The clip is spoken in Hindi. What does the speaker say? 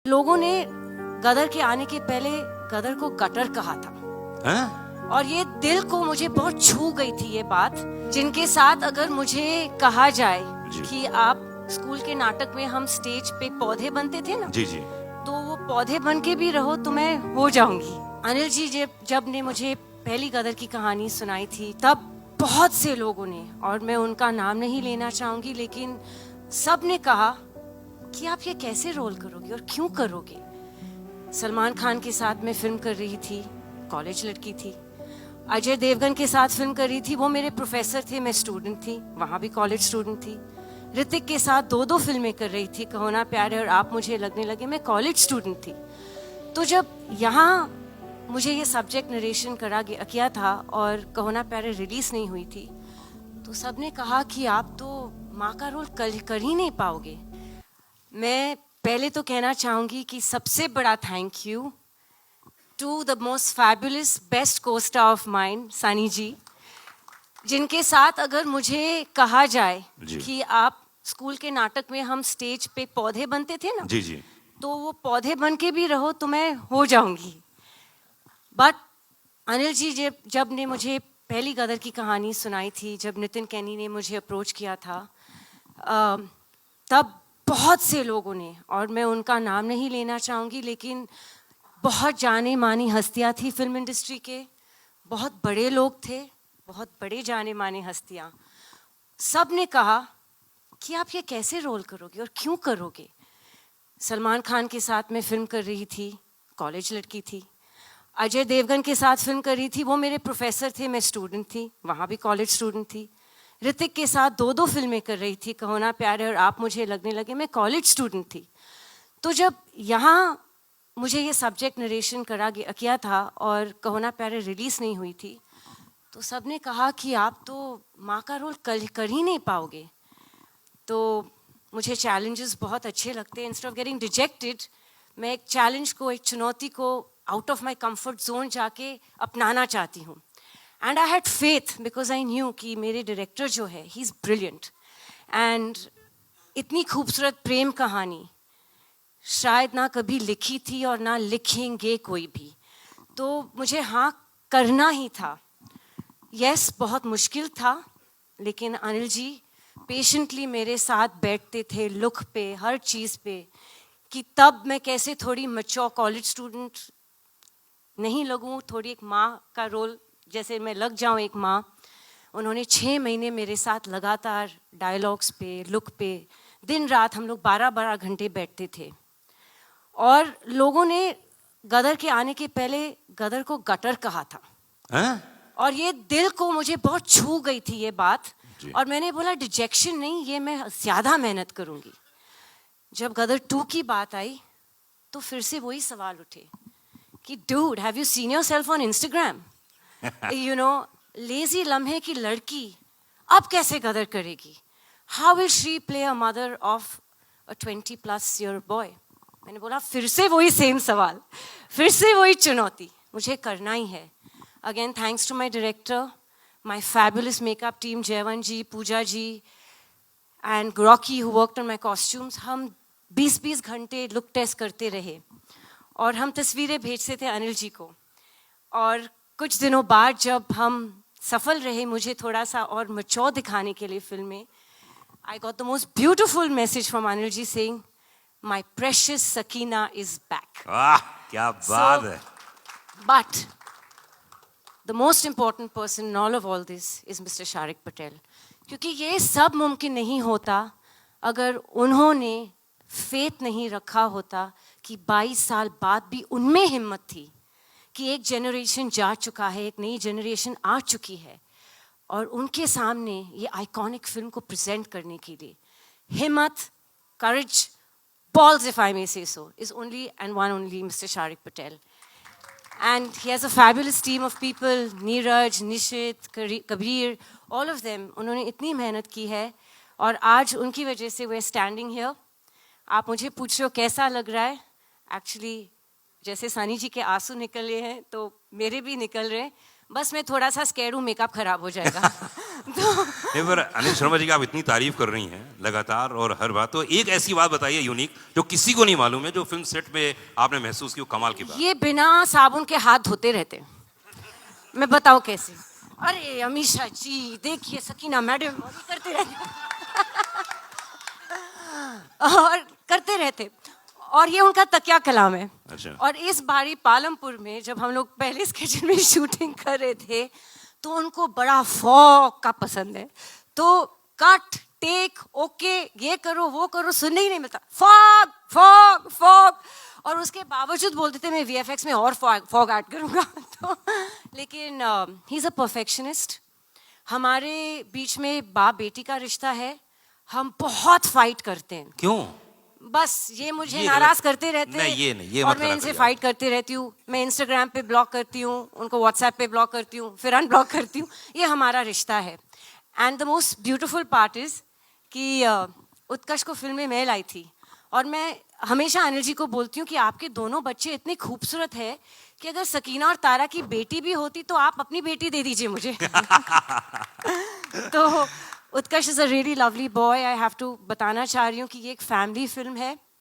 लोगों ने गदर के आने के पहले गदर को गटर कहा था। और ये दिल को मुझे बहुत छू गई थी ये बात, जिनके साथ अगर मुझे कहा जाए कि आप स्कूल के नाटक में हम स्टेज पे पौधे बनते थे ना, जी जी, तो वो पौधे बन के भी रहो तो मैं हो जाऊंगी। अनिल जी जब ने मुझे पहली गदर की कहानी सुनाई थी, तब बहुत से लोगों ने, और मैं उनका नाम नहीं लेना चाहूंगी, लेकिन सब ने कहा कि आप ये कैसे रोल करोगे और क्यों करोगे। सलमान खान के साथ मैं फिल्म कर रही थी, कॉलेज लड़की थी। अजय देवगन के साथ फिल्म कर रही थी, वो मेरे प्रोफेसर थे, मैं स्टूडेंट थी, वहां भी कॉलेज स्टूडेंट थी। ऋतिक के साथ दो फिल्में कर रही थी, कहो ना प्यार है और आप मुझे लगने लगे, मैं कॉलेज स्टूडेंट थी। तो जब यहाँ मुझे ये सब्जेक्ट नरेशन किया था और कहो ना प्यार रिलीज नहीं हुई थी, तो सबने कहा कि आप तो माँ का रोल कर ही नहीं पाओगे। मैं पहले तो कहना चाहूंगी कि सबसे बड़ा thank you to the most fabulous best co-star of mine, Sunny ji, जिनके साथ अगर मुझे कहा जाए कि आप स्कूल के नाटक में हम स्टेज पे पौधे बनते थे ना, जी जी, तो वो पौधे बन के भी रहो तो मैं हो जाऊंगी। बट अनिल जी जब ने मुझे पहली गदर की कहानी सुनाई थी, जब नितिन कैनी ने मुझे अप्रोच किया था, तब बहुत से लोगों ने, और मैं उनका नाम नहीं लेना चाहूँगी, लेकिन बहुत जाने मानी हस्तियाँ थी फिल्म इंडस्ट्री के, बहुत बड़े लोग थे, बहुत बड़े जाने माने हस्तियाँ, सब ने कहा कि आप ये कैसे रोल करोगे और क्यों करोगे। सलमान खान के साथ मैं फिल्म कर रही थी, कॉलेज लड़की थी। अजय देवगन के साथ फिल्म कर रही थी, वो मेरे प्रोफेसर थे, मैं स्टूडेंट थी, वहाँ भी कॉलेज स्टूडेंट थी। ऋतिक के साथ दो फिल्में कर रही थी, कहो ना प्यार है और आप मुझे लगने लगे, मैं कॉलेज स्टूडेंट थी। तो जब यहाँ मुझे ये सब्जेक्ट नरेशन किया था और कहो ना प्यार रिलीज नहीं हुई थी, तो सबने कहा कि आप तो माँ का रोल कर ही नहीं पाओगे। तो मुझे चैलेंजेस बहुत अच्छे लगते हैं। इंस्टेड ऑफ गेटिंग रिजेक्टेड, मैं एक चैलेंज को, एक चुनौती को out of my comfort zone जाके अपनाना चाहती हूँ। And I had faith because I knew कि मेरे डायरेक्टर जो है, ही इज़ ब्रिलियंट। एंड इतनी खूबसूरत प्रेम कहानी शायद ना कभी लिखी थी और ना लिखेंगे कोई भी, तो मुझे हाँ करना ही था। यस, बहुत मुश्किल था, लेकिन अनिल जी पेशेंटली मेरे साथ बैठते थे लुक पे, हर चीज़ पे, कि तब मैं कैसे थोड़ी मैच्योर कॉलेज स्टूडेंट नहीं लगूं, थोड़ी एक माँ का रोल जैसे मैं लग जाऊं, एक माँ। उन्होंने 6 महीने मेरे साथ लगातार डायलॉग्स पे, लुक पे, दिन रात हम लोग 12-12 घंटे बैठते थे। और लोगों ने गदर के आने के पहले गदर को गटर कहा था। और ये दिल को मुझे बहुत छू गई थी ये बात, और मैंने बोला डिजेक्शन नहीं, ये मैं ज़्यादा मेहनत करूँगी। जब गदर 2 की बात आई तो फिर से वही सवाल उठे कि dude, have you seen yourself on Instagram? You know, lazy लम्हे की लड़की अब कैसे गदर करेगी? How will she play a mother of a 20+ year boy? मैंने बोला फिर से वही सेम सवाल, फिर से वही चुनौती, मुझे करना ही है। Again thanks to my director, my fabulous makeup team, Jaywant ji, Pooja ji and Rocky who worked on my costumes. हम 20-20 घंटे लुक टेस्ट करते रहे और हम तस्वीरें भेजते थे अनिल जी को। और कुछ दिनों बाद जब हम सफल रहे, मुझे थोड़ा सा और मैच्योर दिखाने के लिए फिल्म में, I got the most beautiful message from Anil ji saying, my precious Sakina is back. वाह क्या बात है। But the most important person in all of all this is mister Sharik Patel, क्योंकि ये सब मुमकिन नहीं होता अगर उन्होंने फेथ नहीं रखा होता कि 22 साल बाद भी उनमें हिम्मत थी कि एक जनरेशन जा चुका है, एक नई जनरेशन आ चुकी है, और उनके सामने ये आइकॉनिक फिल्म को प्रेजेंट करने के लिए हिम्मत, करेज, balls if I may say so, is only and one only Mr. Sharik Patel. And he has a fabulous team of people, Neeraj, Nishit, Kabir, all of them. उन्होंने इतनी मेहनत की है और आज उनकी वजह से we're standing here. आप मुझे पूछ रहे हो कैसा लग रहा है? Actually, जैसे सनी जी के आंसू निकले हैं तो मेरे भी निकल रहे हैं, बस मैं थोड़ा सा स्कैर्ड हूँ, मेकअप खराब हो जाएगा। तो नहीं, पर अनिल शर्मा जी की आप इतनी तारीफ कर रही हैं लगातार और हर बात, तो एक ऐसी बात बताइए यूनिक जो किसी को नहीं मालूम है, जो फिल्म सेट में आपने महसूस की, वो कमाल की बात। ये बिना साबुन के हाथ धोते रहते। मैं बताऊं कैसे? अरे अमीषा जी देखिए, सकीना मैडम करते रहते और करते रहते, और ये उनका तकिया कलाम है। अच्छा। और इस बारी पालमपुर में जब हम लोग पहले इस किचन में शूटिंग कर रहे थे, तो उनको बड़ा फॉग का पसंद है, तो कट टेक ओके ये करो वो करो सुनने ही नहीं मिलता, फॉग फॉग फॉग। और उसके बावजूद बोलते थे मैं वीएफएक्स में और फॉग ऐड करूँगा। तो लेकिन ही इज़ अ परफेक्शनिस्ट। हमारे बीच में बाप बेटी का रिश्ता है, हम बहुत फाइट करते हैं। क्यों? बस ये मुझे ये नाराज गलत- करते रहते नहीं, ये नहीं, ये और मत मैं करा इनसे करिए फाइट करती रहती हूँ। मैं इंस्टाग्राम पे ब्लॉक करती हूँ, उनको व्हाट्सएप पे ब्लॉक करती हूँ, फिर अनब्लॉक करती हूँ। ये हमारा रिश्ता है। And the most beautiful part is कि उत्कर्ष को फिल्म में मैं लाई थी, और मैं हमेशा अनिल जी को बोलती हूँ कि आपके दोनों बच्चे इतने खूबसूरत है कि अगर सकीना और तारा की बेटी भी होती तो आप अपनी बेटी दे दीजिए मुझे। तो Utkarsh is a really lovely boy. I have to बताना चाह रही हूँ कि ये एक फैमिली फिल्म है।